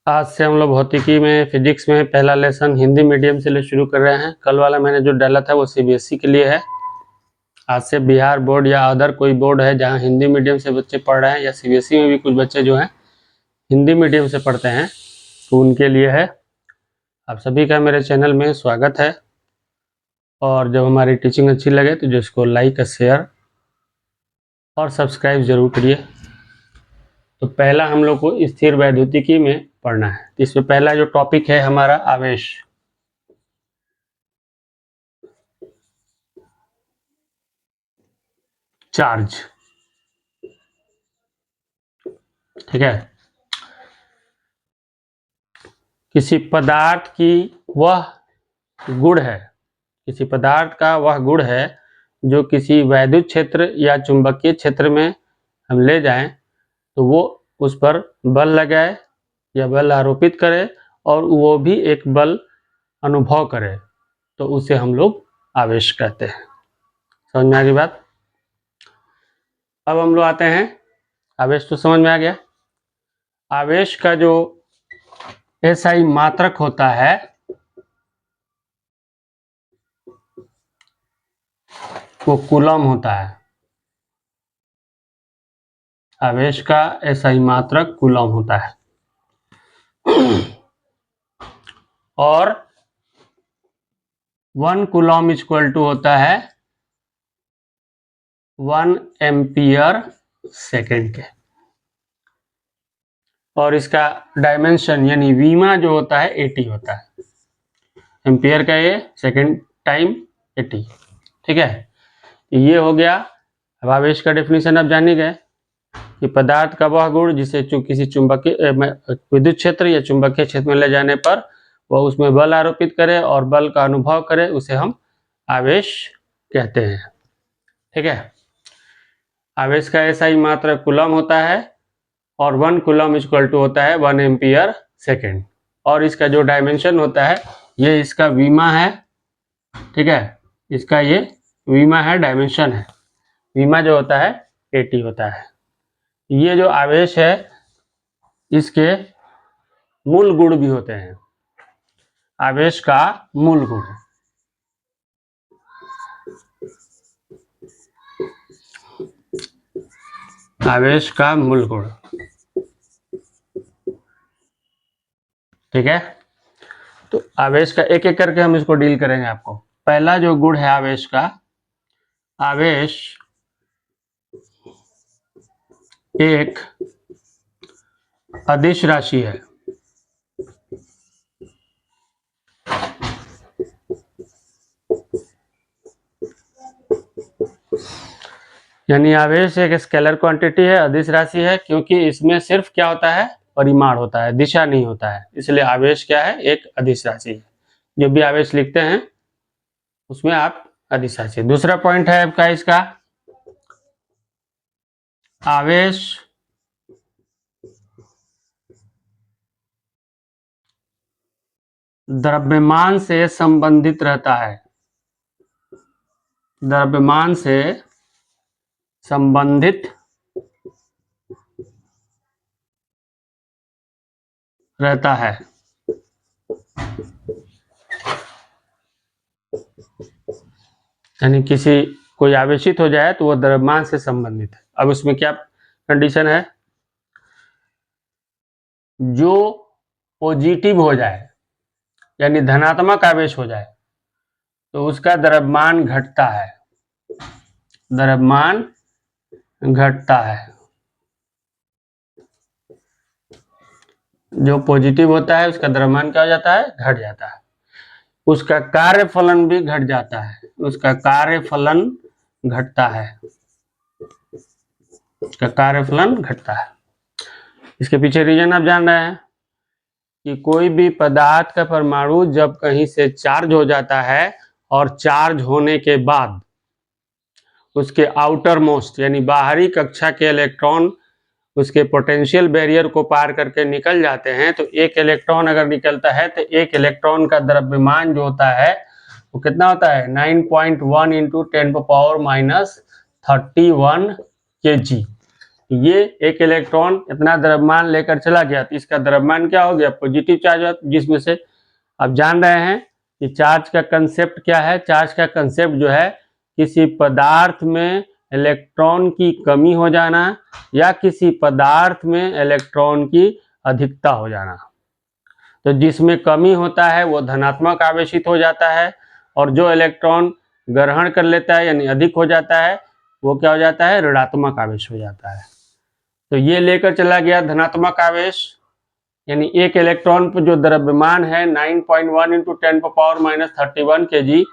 आज से हम लोग भौतिकी में, फिजिक्स में पहला लेसन हिंदी मीडियम से शुरू कर रहे हैं। कल वाला मैंने जो डाला था वो सीबीएसई के लिए है। आज से बिहार बोर्ड या अदर कोई बोर्ड है जहां हिंदी मीडियम से बच्चे पढ़ रहे हैं, या सीबीएसई में भी कुछ बच्चे जो हैं हिंदी मीडियम से पढ़ते हैं, तो उनके लिए है। आप सभी का मेरे चैनल में स्वागत है। और जब हमारी टीचिंग अच्छी लगे तो जिसको लाइक, शेयर और सब्सक्राइब जरूर करिए। तो पहला हम लोग को स्थिर वैद्युतिकी में पढ़ना है। इसमें पहला जो टॉपिक है हमारा आवेश। चार्ज, ठीक है। किसी पदार्थ की वह गुण है, किसी पदार्थ का वह गुण है जो किसी वैद्युत क्षेत्र या चुंबकीय क्षेत्र में हम ले जाएं तो वो उस पर बल लगाए या बल आरोपित करे और वो भी एक बल अनुभव करे, तो उसे हम लोग आवेश कहते हैं। समझ में आ गई बात? अब हम लोग आते हैं, आवेश तो समझ में आ गया। आवेश का जो एसआई मात्रक होता है वो कूलम होता है। आवेश का एसआई मात्रक कूलम होता है। और 1 कूलम इक्वल टू होता है 1 एम्पियर सेकेंड के। और इसका डायमेंशन यानी वीमा जो होता है 80 होता है। एम्पियर का ये सेकेंड टाइम 80, ठीक है। ये हो गया। अब आवेश का डेफिनेशन आप जान ही गए कि पदार्थ का वह गुण जिसे किसी चुंबकीय विद्युत क्षेत्र या चुंबकीय क्षेत्र में ले जाने पर वह उसमें बल आरोपित करे और बल का अनुभव करे, उसे हम आवेश कहते हैं, ठीक है। आवेश का एसआई मात्रा कूलम होता है और 1 कूलम इक्वल टू होता है 1 एम्पियर सेकेंड। और इसका जो डायमेंशन होता है ये इसका वीमा है, ठीक है। इसका ये वीमा है, डायमेंशन है। वीमा जो होता है 80 होता है। ये जो आवेश है इसके मूल गुण भी होते हैं। आवेश का मूल गुण, आवेश का मूल गुण, ठीक है। तो आवेश का एक एक करके हम इसको डील करेंगे। आपको पहला जो गुण है आवेश का, आवेश एक अदिश राशि है। यानी आवेश एक स्केलर क्वांटिटी है, अदिश राशि है, क्योंकि इसमें सिर्फ क्या होता है, परिमाण होता है, दिशा नहीं होता है। इसलिए आवेश क्या है, एक अदिश राशि है। जो भी आवेश लिखते हैं उसमें आप अदिश राशि। दूसरा पॉइंट है आपका इसका, आवेश द्रव्यमान से संबंधित रहता है। द्रव्यमान से संबंधित रहता है। यानी किसी कोई आवेशित हो जाए तो वो द्रव्यमान से संबंधित है। अब उसमें क्या कंडीशन है, जो पॉजिटिव हो जाए यानी धनात्मक आवेश हो जाए तो उसका द्रव्यमान घटता है। द्रव्यमान घटता है। जो पॉजिटिव होता है उसका द्रव्यमान क्या हो जाता है, घट जाता है। उसका कार्यफलन भी घट जाता है। उसका कार्यफलन घटता है। उसका कार्यफलन घटता है। इसके पीछे रीजन आप जान रहे हैं कि कोई भी पदार्थ का परमाणु जब कहीं से चार्ज हो जाता है और चार्ज होने के बाद उसके आउटर मोस्ट यानी बाहरी कक्षा के इलेक्ट्रॉन उसके पोटेंशियल बैरियर को पार करके निकल जाते हैं, तो एक इलेक्ट्रॉन अगर निकलता है तो एक इलेक्ट्रॉन का द्रव्यमान जो होता है वो कितना होता है, 9.1 × 10⁻³ kg। ये एक इलेक्ट्रॉन इतना द्रव्यमान लेकर चला गया तो इसका द्रव्यमान क्या हो गया, पॉजिटिव चार्ज हो, जिसमें से आप जान रहे हैं कि चार्ज का कंसेप्ट क्या है। चार्ज का कंसेप्ट जो है किसी पदार्थ में इलेक्ट्रॉन की कमी हो जाना या किसी पदार्थ में इलेक्ट्रॉन की अधिकता हो जाना। तो जिसमें कमी होता है वो धनात्मक आवेशित हो जाता है और जो इलेक्ट्रॉन ग्रहण कर लेता है यानी अधिक हो जाता है वो क्या हो जाता है, ऋणात्मक आवेश हो जाता है। तो ये लेकर चला गया धनात्मक आवेश, यानी एक इलेक्ट्रॉन पर जो द्रव्यमान है 9.1 × 10⁻³ kg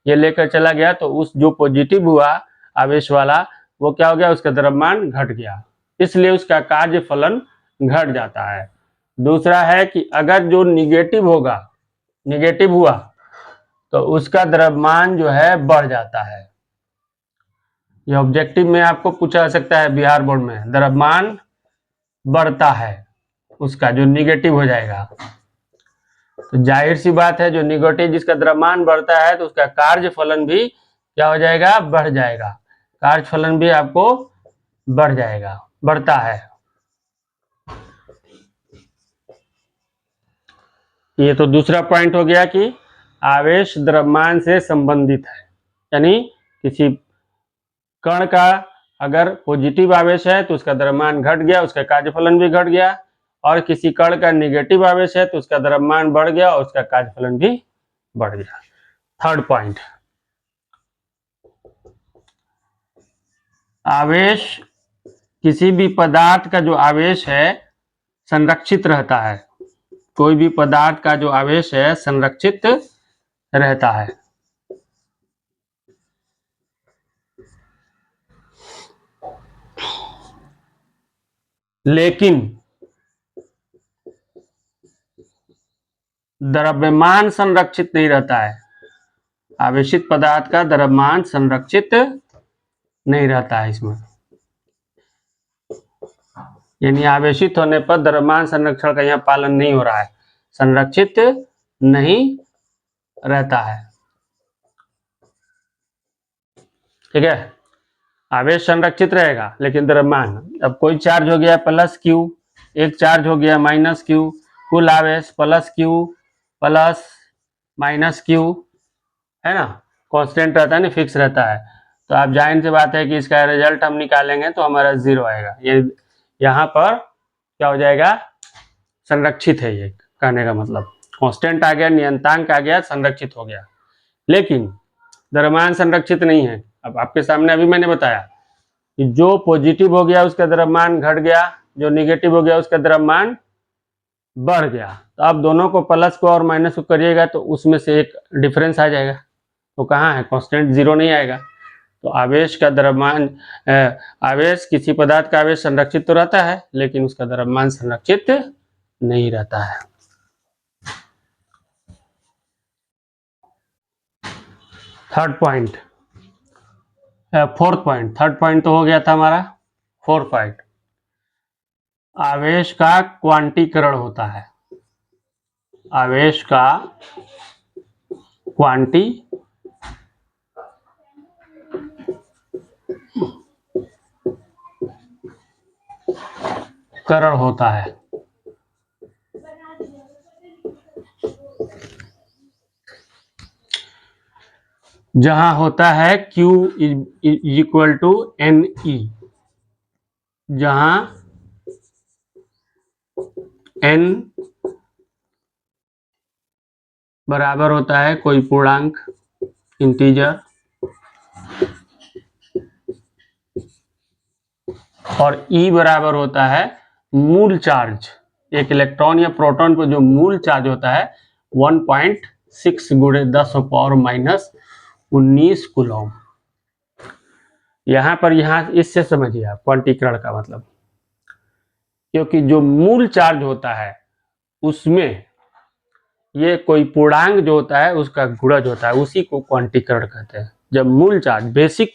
ये लेकर चला गया, तो उस जो पॉजिटिव हुआ आवेश वाला वो क्या हो गया, उसका द्रव्यमान घट गया, इसलिए उसका कार्य फलन घट जाता है। दूसरा है कि अगर जो निगेटिव हुआ तो उसका द्रव्यमान जो है बढ़ जाता है। ये ऑब्जेक्टिव में आपको पूछा जा सकता है बिहार बोर्ड में, द्रव्यमान बढ़ता है उसका जो निगेटिव हो जाएगा। तो जाहिर सी बात है जो निगेटिव जिसका द्रव्यमान बढ़ता है तो उसका कार्य फलन भी क्या हो जाएगा, बढ़ जाएगा। कार्य फलन भी आपको बढ़ जाएगा, बढ़ता है। ये तो दूसरा पॉइंट हो गया कि आवेश द्रव्यमान से संबंधित है, यानी किसी कण का अगर पॉजिटिव आवेश है तो उसका द्रव्यमान घट गया, उसका कार्यफलन भी घट गया, और किसी कण का नेगेटिव आवेश है तो उसका द्रव्यमान बढ़ गया और उसका कार्यफलन भी बढ़ गया। थर्ड पॉइंट, आवेश किसी भी पदार्थ का जो आवेश है संरक्षित रहता है। कोई भी पदार्थ का जो आवेश है संरक्षित रहता है। लेकिन द्रव्यमान संरक्षित नहीं रहता है। आवेशित पदार्थ का द्रव्यमान संरक्षित नहीं रहता है इसमें, यानी आवेशित होने पर द्रव्यमान संरक्षण का यहाँ पालन नहीं हो रहा है, संरक्षित नहीं रहता है। ठीक है, आवेश संरक्षित रहेगा लेकिन द्रव्यमान, अब कोई चार्ज हो गया प्लस क्यू, एक चार्ज हो गया माइनस क्यू, कुल आवेश plus Q plus minus Q, है ना, कांस्टेंट रहता है ना, फिक्स रहता है। तो आप जाहिर सी बात है कि इसका रिजल्ट हम निकालेंगे तो हमारा 0 आएगा। ये यहाँ पर क्या हो जाएगा, संरक्षित है, ये कहने का मतलब कांस्टेंट आ गया, नियतांक आ गया, संरक्षित हो गया। लेकिन द्रव्यमान संरक्षित नहीं है। अब आपके सामने अभी मैंने बताया कि जो पॉजिटिव हो गया उसका द्रव्यमान घट गया, जो निगेटिव हो गया उसका द्रव्यमान बढ़ गया। तो आप दोनों को प्लस को और माइनस को करिएगा तो उसमें से एक डिफरेंस आ जाएगा, तो कहाँ है, कांस्टेंट 0 नहीं आएगा। तो आवेश का द्रव्यमान, आवेश किसी पदार्थ का आवेश संरक्षित तो रहता है लेकिन उसका द्रव्यमान संरक्षित नहीं रहता है। Third point, fourth point, third point तो हो गया था हमारा। फोर्थ पॉइंट, आवेश का क्वांटीकरण होता है। आवेश का क्वांटीकरण होता है। जहां होता है Q = NE, जहां N बराबर होता है कोई पूर्णांक इंटीजर और E बराबर होता है मूल चार्ज। एक इलेक्ट्रॉन या प्रोटॉन पर जो मूल चार्ज होता है 1.6 × 10⁻⁻19 कूलम। यहाँ पर इससे समझिए आप क्वांटीकरण का मतलब, क्योंकि जो मूल चार्ज होता है उसमें ये कोई पूर्णांक जो होता है उसका गुणज होता है, उसी को क्वांटीकरण कहते हैं। जब मूल चार्ज, बेसिक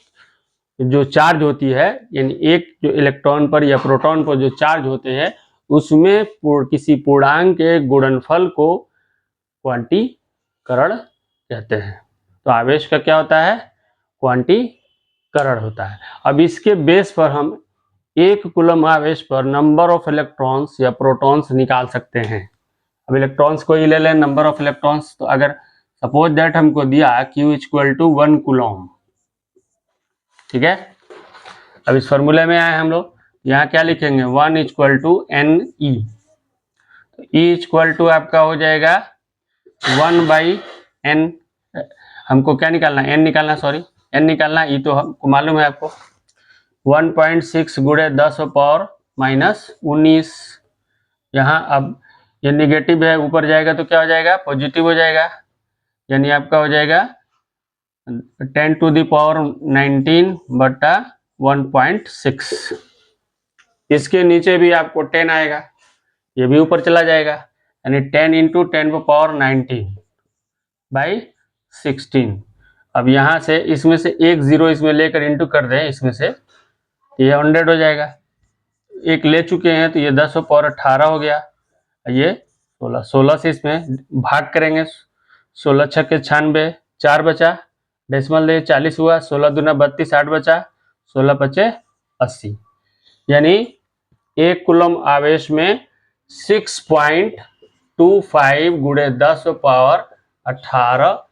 जो चार्ज होती है, यानी एक जो इलेक्ट्रॉन पर या प्रोटॉन पर जो चार्ज होते हैं उसमें किसी पूर्णांक के गुणनफल को क्वांटीकरण कहते हैं। तो आवेश का क्या होता है, क्वांटीकरण होता है। अब इसके बेस पर हम 1 कूलम आवेश पर नंबर ऑफ इलेक्ट्रॉन्स या प्रोटॉन्स निकाल सकते हैं। अब इलेक्ट्रॉन्स को ही ले लें, नंबर ऑफ इलेक्ट्रॉन्स, तो अगर सपोज दैट हमको दिया Q इक्वल टू 1 कूलम, ठीक है। अब इस फॉर्मूले में आए हम लोग, यहाँ क्या लिखेंगे, 1 equal to n e, e equal to आपका हो जाएगा 1 बाई एन, हमको क्या निकालना, एन निकालना, सॉरी एन निकालना, ई तो हमको मालूम है आपको, 1.6 गुणे 10 पावर माइनस 19। यहाँ अब ये निगेटिव है, ऊपर जाएगा तो क्या हो जाएगा, पॉजिटिव हो जाएगा, यानी आपका हो जाएगा 10 टू द पावर 19 बटा 1.6। इसके नीचे भी आपको 10 आएगा, ये भी ऊपर चला जाएगा, यानी 10 इंटू 10 पावर 19 बाई 16। अब यहाँ से इसमें से एक जीरो इसमें लेकर इंटू कर दें, इसमें से ये 100 हो जाएगा, एक ले चुके हैं तो ये 10 पावर 18 हो गया, ये 16 से इसमें भाग करेंगे, 16 छक्के 96, 4 बचा, डेसिमल दे 40 हुआ, 16 दूना 32, 60 बचा, 16 पचे 80, यानी 1 कूलम आवेश में 6.25 गुणे 10 पावर 18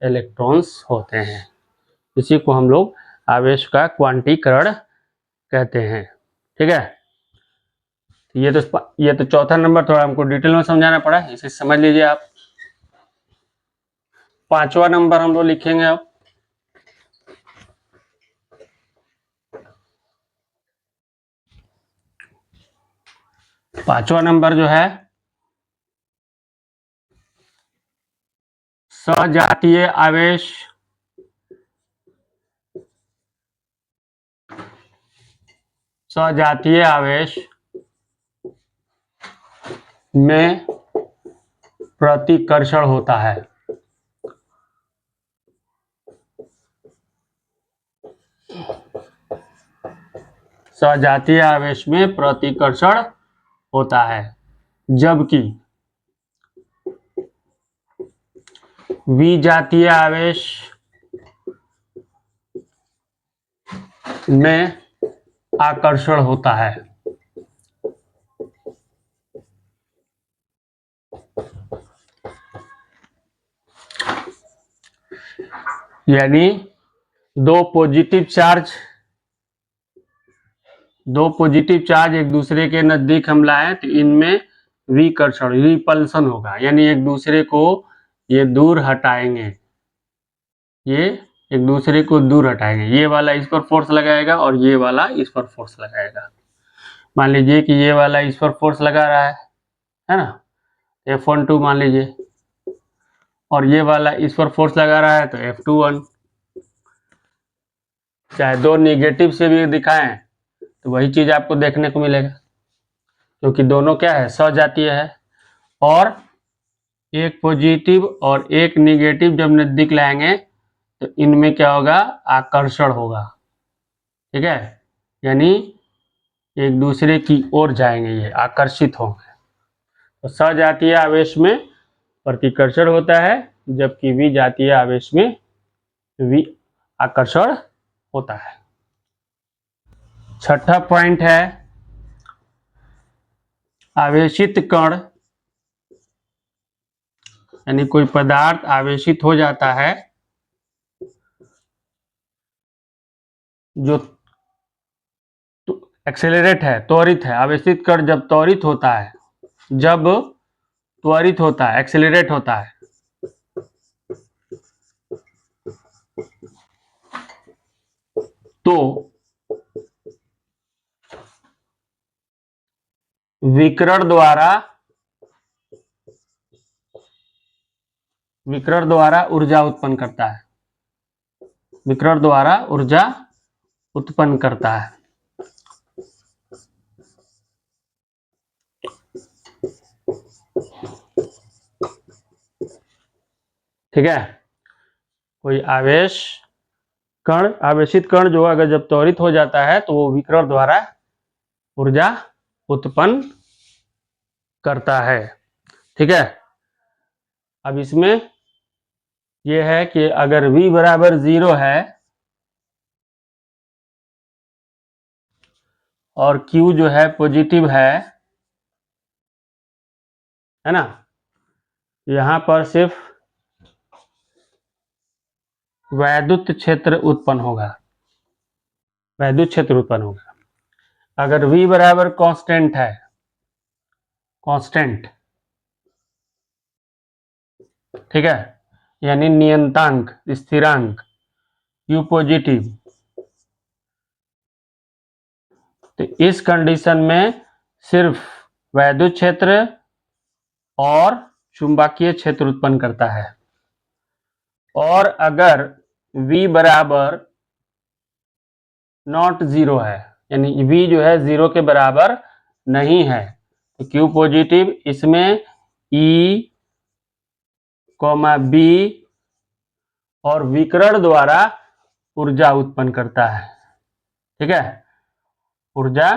इलेक्ट्रॉन्स होते हैं। इसी को हम लोग आवेश का क्वांटीकरण कहते हैं, ठीक है। ये तो चौथा नंबर थोड़ा हमको डिटेल में समझाना पड़ा, इसे समझ लीजिए आप। पांचवा नंबर हम लोग लिखेंगे अब, पांचवा नंबर जो है सजातीय आवेश, सजातीय आवेश में प्रतिकर्षण होता है। सजातीय आवेश में प्रतिकर्षण होता है, जबकि विजातीय आवेश में आकर्षण होता है। यानी दो पॉजिटिव चार्ज एक दूसरे के नजदीक हम लाए तो इनमें विकर्षण, रिपल्सन होगा, यानी एक दूसरे को ये दूर हटाएंगे, ये एक दूसरे को दूर हटाएंगे, ये वाला इस पर फोर्स लगाएगा और ये वाला इस पर फोर्स लगाएगा। मान लीजिए कि ये वाला इस पर फोर्स लगा रहा है ना, F12 मान लीजिए, और ये वाला इस पर फोर्स लगा रहा है तो F21। चाहे दो निगेटिव से भी दिखाएं तो वही चीज आपको देखने को मिलेगा, क्योंकि दोनों क्या है, सजातीय है, और एक पॉजिटिव और एक निगेटिव जब नजदीक लाएंगे तो इनमें क्या होगा, आकर्षण होगा, ठीक है, यानी एक दूसरे की ओर जाएंगे, ये आकर्षित होंगे। तो सजातीय आवेश में प्रतिकर्षण होता है, जबकि विजातीय आवेश में आकर्षण होता है। छठा पॉइंट है आवेशित कण, यानी कोई पदार्थ आवेशित हो जाता है जो एक्सेलरेट है, त्वरित है। आवेशित कण जब त्वरित होता है, एक्सेलरेट होता है, तो विकिरण द्वारा ऊर्जा उत्पन्न करता है, विकिरण द्वारा ऊर्जा उत्पन्न करता है। ठीक है, कोई आवेशित कण जो अगर जब त्वरित हो जाता है तो वो विकिरण द्वारा ऊर्जा उत्पन्न करता है। ठीक है, अब इसमें यह है कि अगर V बराबर 0 है और Q जो है पॉजिटिव है ना, यहाँ पर सिर्फ वैद्युत क्षेत्र उत्पन्न होगा, वैद्युत क्षेत्र उत्पन्न होगा। अगर V बराबर कांस्टेंट है, कांस्टेंट, ठीक है, यानी नियतांक, स्थिरांक, Q पॉजिटिव, तो इस कंडीशन में सिर्फ वैद्युत क्षेत्र और चुंबकीय क्षेत्र उत्पन्न करता है। और अगर V बराबर नॉट जीरो है, यानी V जो है जीरो के बराबर नहीं है, तो Q पॉजिटिव इसमें E, B और विकिरण द्वारा ऊर्जा उत्पन्न करता है, ठीक है, ऊर्जा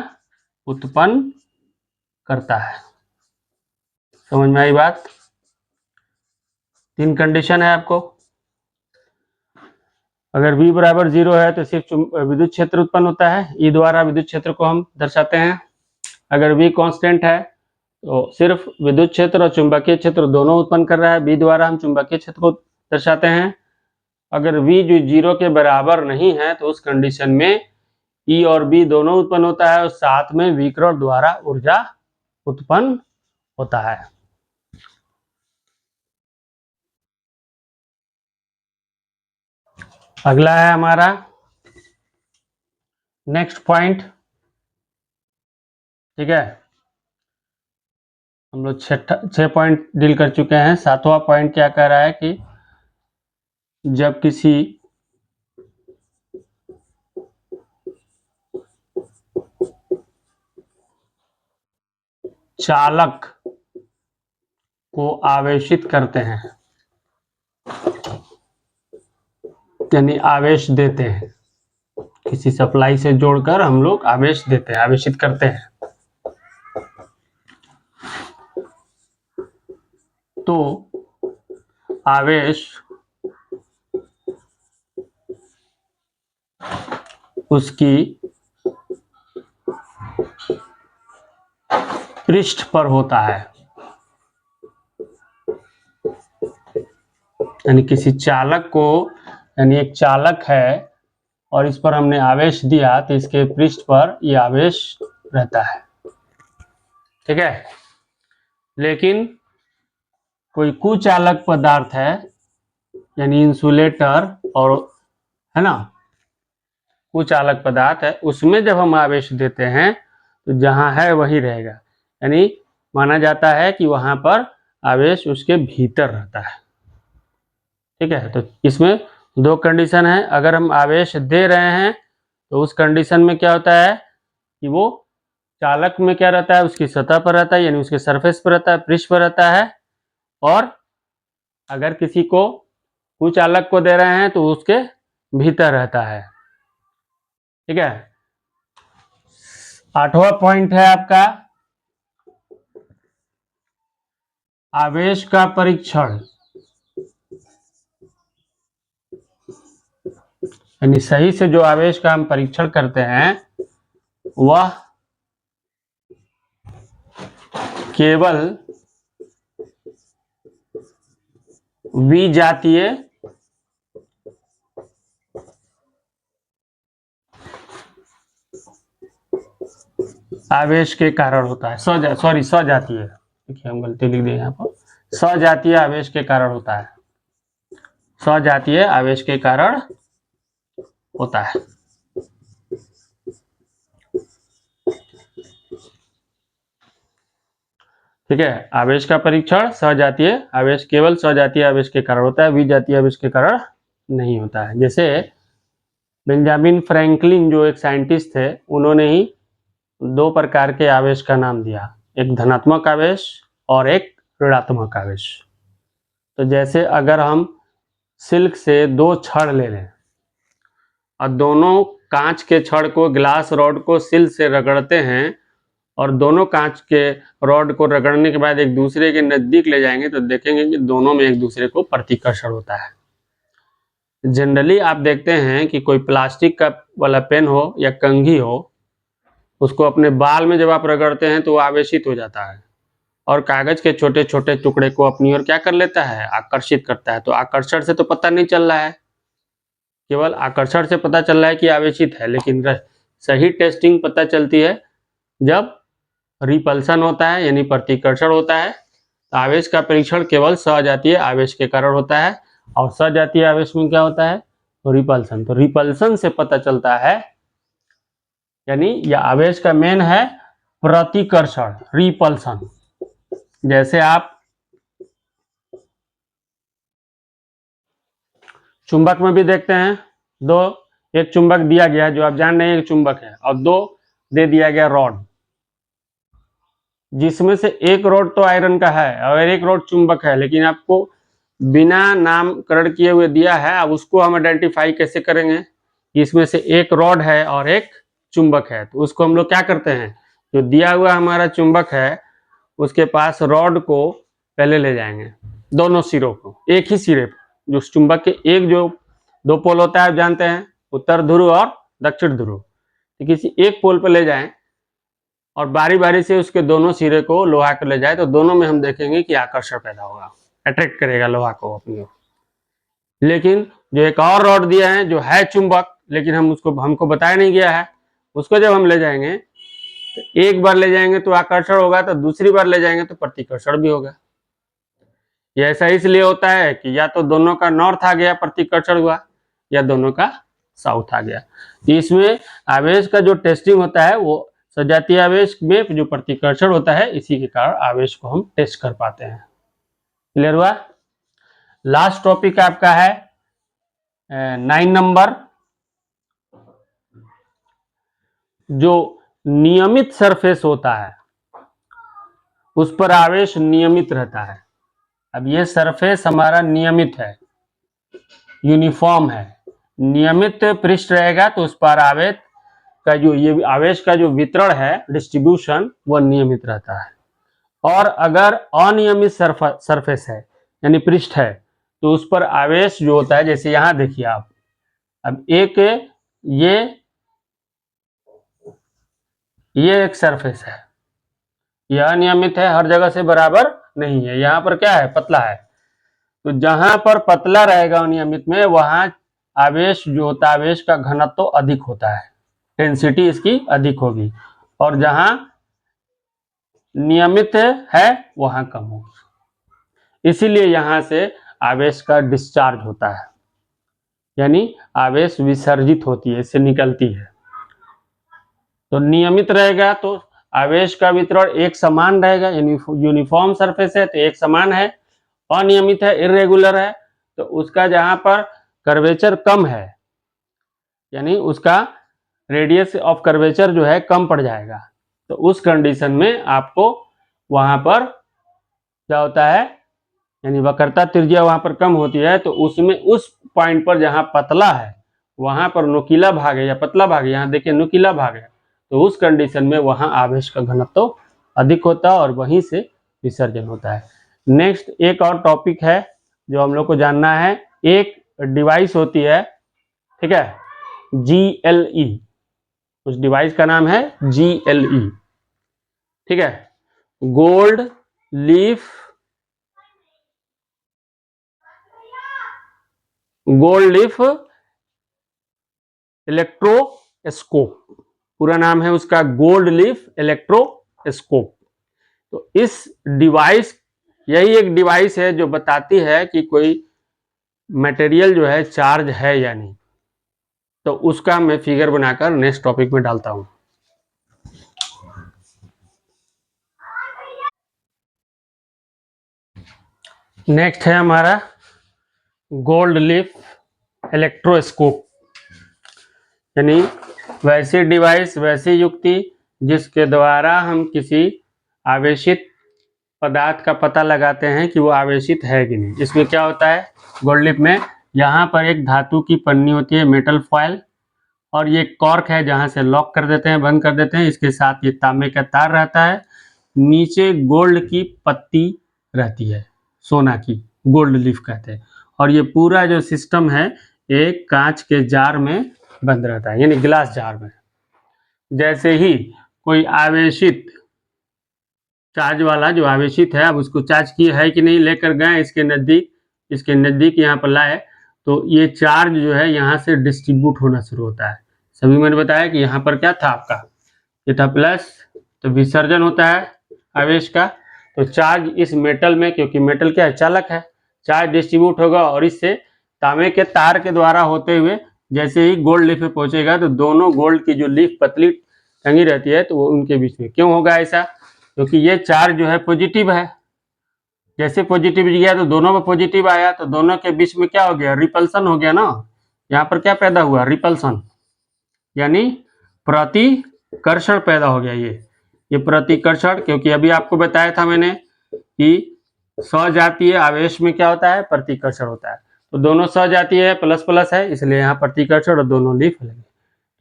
उत्पन्न करता है। समझ में आई बात? 3 कंडीशन है आपको। अगर V बराबर 0 है तो सिर्फ विद्युत क्षेत्र उत्पन्न होता है, E द्वारा विद्युत क्षेत्र को हम दर्शाते हैं। अगर V कांस्टेंट है तो सिर्फ विद्युत क्षेत्र और चुंबकीय क्षेत्र दोनों उत्पन्न कर रहा है, B द्वारा हम चुंबकीय क्षेत्र को दर्शाते हैं। अगर V जो 0 के बराबर नहीं है तो उस कंडीशन में E और B दोनों उत्पन्न होता है और साथ में विकिरण द्वारा ऊर्जा उत्पन्न होता है। अगला है हमारा नेक्स्ट पॉइंट, ठीक है, हम लोग 6 पॉइंट डील कर चुके हैं। 7वां पॉइंट क्या कह रहा है कि जब किसी चालक को आवेशित करते हैं, यानी आवेश देते हैं, किसी सप्लाई से जोड़कर हम लोग आवेश देते हैं, आवेशित करते हैं, तो आवेश उसकी पृष्ठ पर होता है, यानी किसी चालक को, यानी एक चालक है और इस पर हमने आवेश दिया तो इसके पृष्ठ पर ये आवेश रहता है, ठीक है। लेकिन कोई कुचालक पदार्थ है, यानी इंसुलेटर और, है ना, कुचालक पदार्थ है, उसमें जब हम आवेश देते हैं तो जहां है वही रहेगा, यानी माना जाता है कि वहां पर आवेश उसके भीतर रहता है, ठीक है। तो इसमें 2 कंडीशन है। अगर हम आवेश दे रहे हैं तो उस कंडीशन में क्या होता है कि वो चालक में क्या रहता है, उसकी सतह पर रहता है, यानी उसके सरफेस पर रहता है, पृष्ठ पर रहता है। और अगर किसी को कुचालक को दे रहे हैं तो उसके भीतर रहता है, ठीक है। 8वां पॉइंट है आपका आवेश का परीक्षण, यानी सही से जो आवेश का हम परीक्षण करते हैं वह केवल विजातीय आवेश के कारण होता है, सजातीय, देखिए हम गलती लिख दिए यहाँ पर, सजातीय आवेश के कारण होता है, सजातीय आवेश के कारण होता है, ठीक है। आवेश का परीक्षण सजातीय आवेश, केवल सजातीय आवेश के कारण होता है, विजातीय आवेश के कारण नहीं होता है। जैसे बेंजामिन फ्रैंकलिन जो एक साइंटिस्ट थे, उन्होंने ही 2 प्रकार के आवेश का नाम दिया, एक धनात्मक आवेश और एक ऋणात्मक आवेश। तो जैसे अगर हम सिल्क से 2 छड़ ले लें और दोनों कांच के छड़ को, ग्लास रॉड को सिल से रगड़ते हैं और दोनों कांच के रॉड को रगड़ने के बाद एक दूसरे के नजदीक ले जाएंगे तो देखेंगे कि दोनों में एक दूसरे को प्रतिकर्षण होता है। जनरली आप देखते हैं कि कोई प्लास्टिक का वाला पेन हो या कंघी हो, उसको अपने बाल में जब आप रगड़ते हैं तो वो आवेशित हो जाता है और कागज के छोटे छोटे टुकड़े को अपनी ओर क्या कर लेता है, आकर्षित करता है। तो आकर्षण से तो पता नहीं चल रहा है, केवल आकर्षण से पता चल रहा है कि आवेशित है, लेकिन सही टेस्टिंग पता चलती है जब रिपल्सन होता है यानी प्रतिकर्षण होता है। तो आवेश का परीक्षण केवल सजातीय आवेश के कारण होता है, और सजातीय आवेश में क्या होता है, तो रिपल्सन। तो रिपल्सन से पता चलता है, यानी यह आवेश का मेन है प्रतिकर्षण, रिपल्सन। जैसे आप चुंबक में भी देखते हैं, एक चुंबक दिया गया है जो आप जान रहे हैं एक चुंबक है, और दो दे दिया गया रॉड, जिसमें से एक रॉड तो आयरन का है और एक रॉड चुंबक है, लेकिन आपको बिना नामकरण किए हुए दिया है। अब उसको हम आइडेंटिफाई कैसे करेंगे, इसमें से एक रॉड है और एक चुंबक है, तो उसको हम लोग क्या करते हैं, जो दिया हुआ हमारा चुंबक है उसके पास रॉड को पहले ले जाएंगे, दोनों सिरों को एक ही सिरे पर, जो चुंबक के एक जो दो पोल होता है आप जानते हैं, उत्तर ध्रुव और दक्षिण ध्रुव, तो किसी एक पोल पर ले जाएं और बारी बारी से उसके दोनों सिरे को लोहा कर ले जाए, तो दोनों में हम देखेंगे कि आकर्षण पैदा होगा, अट्रैक्ट करेगा लोहा को अपनी ओर। लेकिन जो एक और रॉड दिया है जो है चुंबक, लेकिन हमको बताया नहीं गया है, उसको जब हम ले जाएंगे तो एक बार ले जाएंगे तो आकर्षण होगा, तो दूसरी बार ले जाएंगे तो प्रतिकर्षण भी होगा। ये ऐसा इसलिए होता है कि या तो दोनों का नॉर्थ आ गया प्रतिकर्षण हुआ, या दोनों का साउथ आ गया। इसमें आवेश का जो टेस्टिंग होता है वो सजातीय आवेश में जो प्रतिकर्षण होता है, इसी के कारण आवेश को हम टेस्ट कर पाते हैं। क्लियर हुआ? लास्ट टॉपिक आपका है 9 नंबर, जो नियमित सरफेस होता है उस पर आवेश नियमित रहता है। अब ये सरफेस हमारा नियमित है, यूनिफॉर्म है, नियमित पृष्ठ रहेगा तो उस पर आवेश का ये आवेश का जो वितरण है, डिस्ट्रीब्यूशन, वो नियमित रहता है। और अगर अनियमित सरफेस है यानी पृष्ठ है, तो उस पर आवेश जो होता है, जैसे यहां देखिए आप, अब ये एक सरफेस है, यह अनियमित है, हर जगह से बराबर नहीं है, यहां पर क्या है, पतला है। तो जहां पर पतला रहेगा अनियमित में, वहां आवेश जो होता है, आवेश का घनत्व तो अधिक होता है, डेंसिटी इसकी अधिक होगी, और जहां नियमित है वहां कम होगी। इसीलिए यहां से आवेश का डिस्चार्ज होता है, यानी आवेश विसर्जित होती है, इससे निकलती है। तो नियमित रहेगा तो आवेश का वितरण एक समान रहेगा, यानी यूनिफॉर्म सरफेस है तो एक समान है। अनियमित है, इरेगुलर है, तो उसका जहां पर कर्वेचर कम है, यानी उसका रेडियस ऑफ कर्वेचर जो है कम पड़ जाएगा, तो उस कंडीशन में आपको वहां पर क्या होता है, यानी वक्रता त्रिज्या वहां पर कम होती है, तो उसमें उस पॉइंट पर जहां पतला है वहां पर नुकीला भाग है या पतला भाग है, यहाँ देखिए नुकीला भाग है, तो उस कंडीशन में वहां आवेश का घनत्व तो अधिक होता है और वहीं से विसर्जन होता है। नेक्स्ट एक और टॉपिक है जो हम लोग को जानना है, एक डिवाइस होती है, ठीक है, GLE, उस डिवाइस का नाम है GLE, ठीक है, गोल्ड लीफ इलेक्ट्रोस्कोप, पूरा नाम है उसका गोल्ड लीफ इलेक्ट्रोस्कोप। तो इस डिवाइस, यही एक डिवाइस है जो बताती है कि कोई मटेरियल जो है चार्ज है या नहीं। तो उसका मैं फिगर बनाकर नेक्स्ट टॉपिक में डालता हूं। नेक्स्ट है हमारा गोल्ड लीफ इलेक्ट्रोस्कोप, यानी वैसी डिवाइस, वैसी युक्ति जिसके द्वारा हम किसी आवेशित पदार्थ का पता लगाते हैं कि वो आवेशित है कि नहीं। इसमें क्या होता है, गोल्ड लीफ में यहाँ पर एक धातु की पन्नी होती है, मेटल फॉयल, और ये कॉर्क है जहां से लॉक कर देते हैं, बंद कर देते हैं। इसके साथ ये तांबे का तार रहता है, नीचे गोल्ड की पत्ती रहती है, सोना की, गोल्ड लीफ कहते हैं। और ये पूरा जो सिस्टम है एक कांच के जार में बंद रहता है, यानी ग्लास जार में। जैसे ही कोई आवेशित चार्ज वाला जो आवेशित है, अब उसको चार्ज किया है कि नहीं, लेकर गए इसके नज़दीक यहाँ पर लाए, तो ये चार्ज जो है यहाँ से डिस्ट्रीब्यूट होना शुरू होता है। सभी मैंने बताया कि यहाँ पर क्या था आपका, ये था प्लस, तो विसर्जन होता है आवेश का। तो चार्ज इस मेटल में, क्योंकि मेटल क्या है, चालक है, चार्ज डिस्ट्रीब्यूट होगा और इससे तांबे के तार के द्वारा होते हुए जैसे ही गोल्ड लीफ पे पहुंचेगा तो दोनों गोल्ड की जो लीफ पतली टंगी रहती है तो वो उनके बीच में क्यों होगा ऐसा, क्योंकि ये चार्ज जो है पॉजिटिव है। जैसे पॉजिटिव गया तो दोनों में पॉजिटिव आया, तो दोनों के बीच में क्या हो गया, रिपल्सन हो गया ना। यहाँ पर क्या पैदा हुआ, रिपल्सन, यानी प्रतिकर्षण पैदा हो गया। ये प्रतिकर्षण, क्योंकि अभी आपको बताया था मैंने कि सजातीय आवेश में क्या होता है, प्रतिकर्षण होता है। तो दोनों सजातीय है, प्लस प्लस है, इसलिए यहाँ प्रतिकर्षण और दोनों लीफ लगे।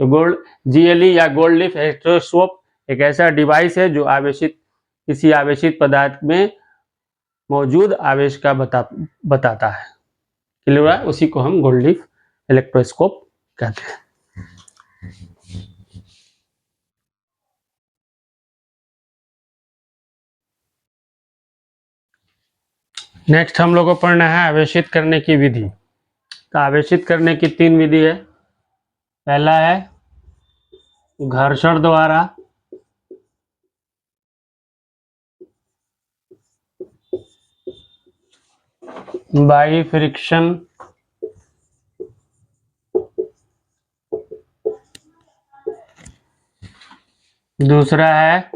तो गोल्ड GLE या गोल्ड लीफ इलेक्ट्रोस्कोप एक ऐसा डिवाइस है जो किसी आवेशित पदार्थ में मौजूद आवेश का बताता है। क्लियर है, उसी को हम गोल्ड लीफ इलेक्ट्रोस्कोप कहते हैं। नेक्स्ट हम लोग को पढ़ना है आवेशित करने की विधि। तो आवेशित करने की 3 विधि है। पहला है घर्षण द्वारा, बाई फ्रिक्शन, दूसरा है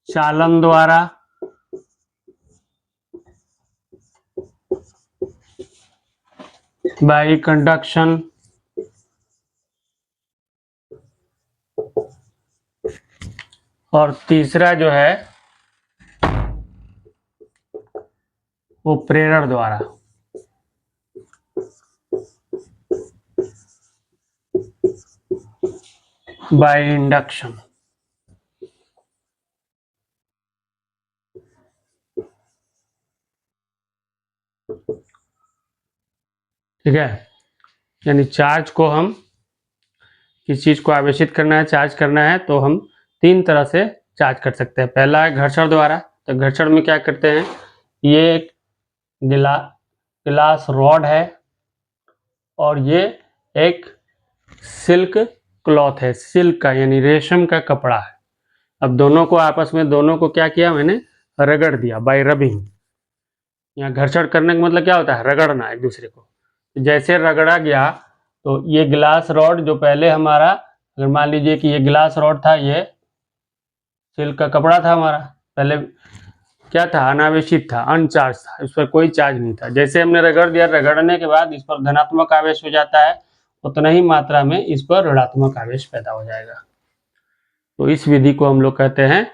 चालन द्वारा, बाई कंडक्शन, और तीसरा जो है वो प्रेरण द्वारा। By induction. ठीक है, यानी चार्ज को हम किस चीज को आवेशित करना है, चार्ज करना है, तो हम 3 तरह से चार्ज कर सकते हैं। पहला है घर्षण द्वारा। तो घर्षण में क्या करते हैं, ये एक ग्लास रॉड है और ये एक सिल्क क्लॉथ है, सिल्क का यानी रेशम का कपड़ा है। अब दोनों को आपस में, दोनों को क्या किया मैंने, रगड़ दिया, बाय रबिंग। यहाँ घर्षण करने का मतलब क्या होता है, रगड़ना एक दूसरे को। जैसे रगड़ा गया तो ये ग्लास रॉड जो पहले हमारा, अगर मान लीजिए कि ये ग्लास रॉड था, ये सिल्क का कपड़ा था हमारा, पहले क्या था, अनावेशित था, अनचार्ज था, इस पर कोई चार्ज नहीं था। जैसे हमने रगड़ दिया, रगड़ने के बाद इस पर धनात्मक आवेश हो जाता है, उतना ही मात्रा में इस पर ऋणात्मक आवेश पैदा हो जाएगा। तो इस विधि को हम लोग कहते हैं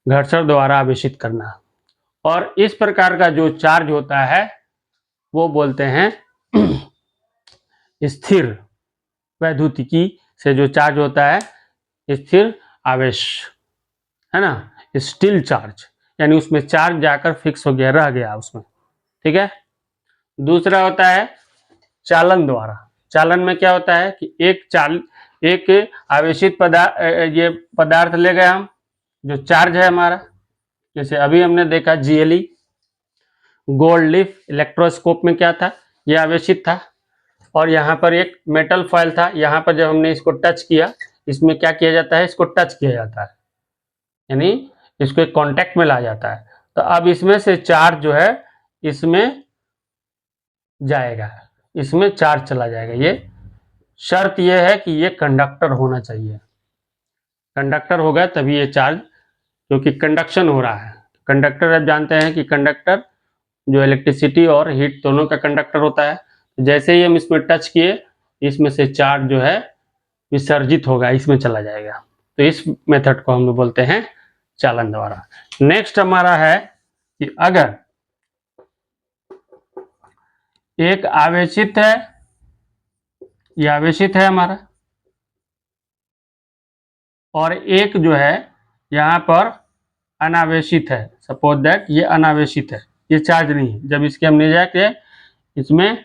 घर्षण द्वारा आवेशित करना। और इस प्रकार का जो चार्ज होता है वो बोलते हैं स्थिर वैद्युतिकी से जो चार्ज होता है, स्थिर आवेश, है ना, स्टिल चार्ज, यानी उसमें चार्ज जाकर फिक्स हो गया, रह गया उसमें। ठीक है, दूसरा होता है चालन द्वारा। चालन में क्या होता है कि एक आवेशित पदार्थ ले गए हम, जो चार्ज है हमारा, जैसे अभी हमने देखा GLE गोल्ड लीफ इलेक्ट्रोस्कोप में क्या था, यह आवेशित था, और यहाँ पर एक मेटल फॉयल था, यहाँ पर जब हमने इसको टच किया, इसमें क्या किया जाता है, इसको टच किया जाता है, यानी इसको एक कांटेक्ट में ला जाता है। तो अब इसमें से चार्ज जो है इसमें जाएगा, इसमें चार्ज चला जाएगा। ये शर्त ये है कि ये कंडक्टर होना चाहिए, कंडक्टर होगा तभी ये चार्ज, क्योंकि कंडक्शन हो रहा है। कंडक्टर आप जानते हैं कि कंडक्टर जो इलेक्ट्रिसिटी और हीट दोनों का कंडक्टर होता है। जैसे ही हम इसमें टच किए, इसमें से चार्ज जो है विसर्जित होगा, इसमें चला जाएगा। तो इस मेथड को हम लोग बोलते हैं चालन द्वारा। नेक्स्ट हमारा है कि अगर एक आवेशित है, ये आवेशित है हमारा, और एक जो है यहाँ पर अनावेशित है, सपोज दैट ये अनावेशित है, ये चार्ज नहीं है। जब इसके हम ले जाके, इसमें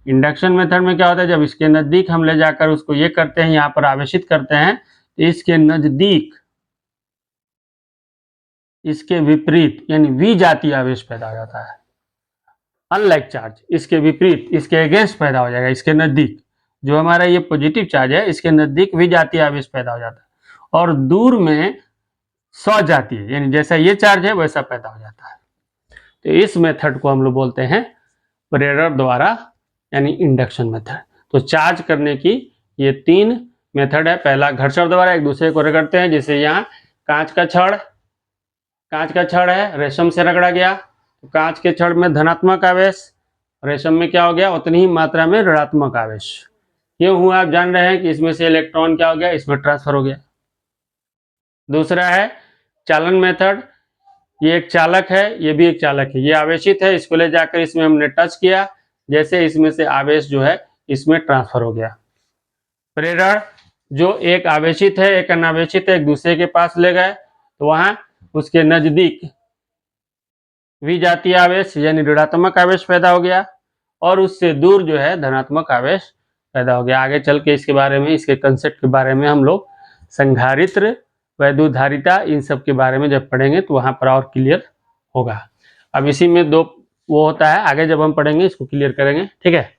इंडक्शन मेथड में क्या होता है, जब इसके नज़दीक हम ले जाकर उसको ये करते हैं, यहाँ पर आवेशित करते हैं, इसके नजदीक इसके विपरीत यानी विजातीय आवेश पैदा हो जाता है। अनलाइक चार्ज, इसके विपरीत, इसके अगेंस्ट पैदा हो जाएगा। इसके नजदीक जो हमारा ये पॉजिटिव चार्ज है, इसके नजदीक विजातीय आवेश पैदा हो जाता है और दूर में स्वजातीय यानी जैसा ये चार्ज है वैसा पैदा हो जाता है। तो इस मेथड को हम लोग बोलते हैं प्रेरक द्वारा यानी इंडक्शन मेथड। तो चार्ज करने की ये 3 मेथड है। पहला घर्षण द्वारा एक दूसरे को रगड़ते हैं, जैसे यहाँ कांच का छड़ है, रेशम से रगड़ा गया, तो कांच के छड़ में धनात्मक आवेश, रेशम में क्या हो गया, उतनी ही मात्रा में ऋणात्मक आवेश। क्यों हुआ आप जान रहे हैं कि इसमें से इलेक्ट्रॉन क्या हो गया, इसमें ट्रांसफर हो गया। दूसरा है चालन मेथड, ये एक चालक है, ये भी एक चालक है, ये आवेशित है, इसको ले जाकर इसमें हमने टच किया, जैसे इसमें से आवेश जो है इसमें ट्रांसफर हो गया। प्रेरण, जो एक आवेशित है एक अनावेशित है, एक दूसरे के पास ले गए, तो वहां उसके नजदीक विजातीय आवेश यानी ऋणात्मक आवेश पैदा हो गया और उससे दूर जो है धनात्मक आवेश पैदा हो गया। आगे चल के इसके बारे में, इसके कंसेप्ट के बारे में हम लोग संधारित्र, वैद्युतधारिता, इन सब के बारे में जब पढ़ेंगे तो वहां पर और क्लियर होगा। अब इसी में 2 वो होता है, आगे जब हम पढ़ेंगे इसको क्लियर करेंगे। ठीक है।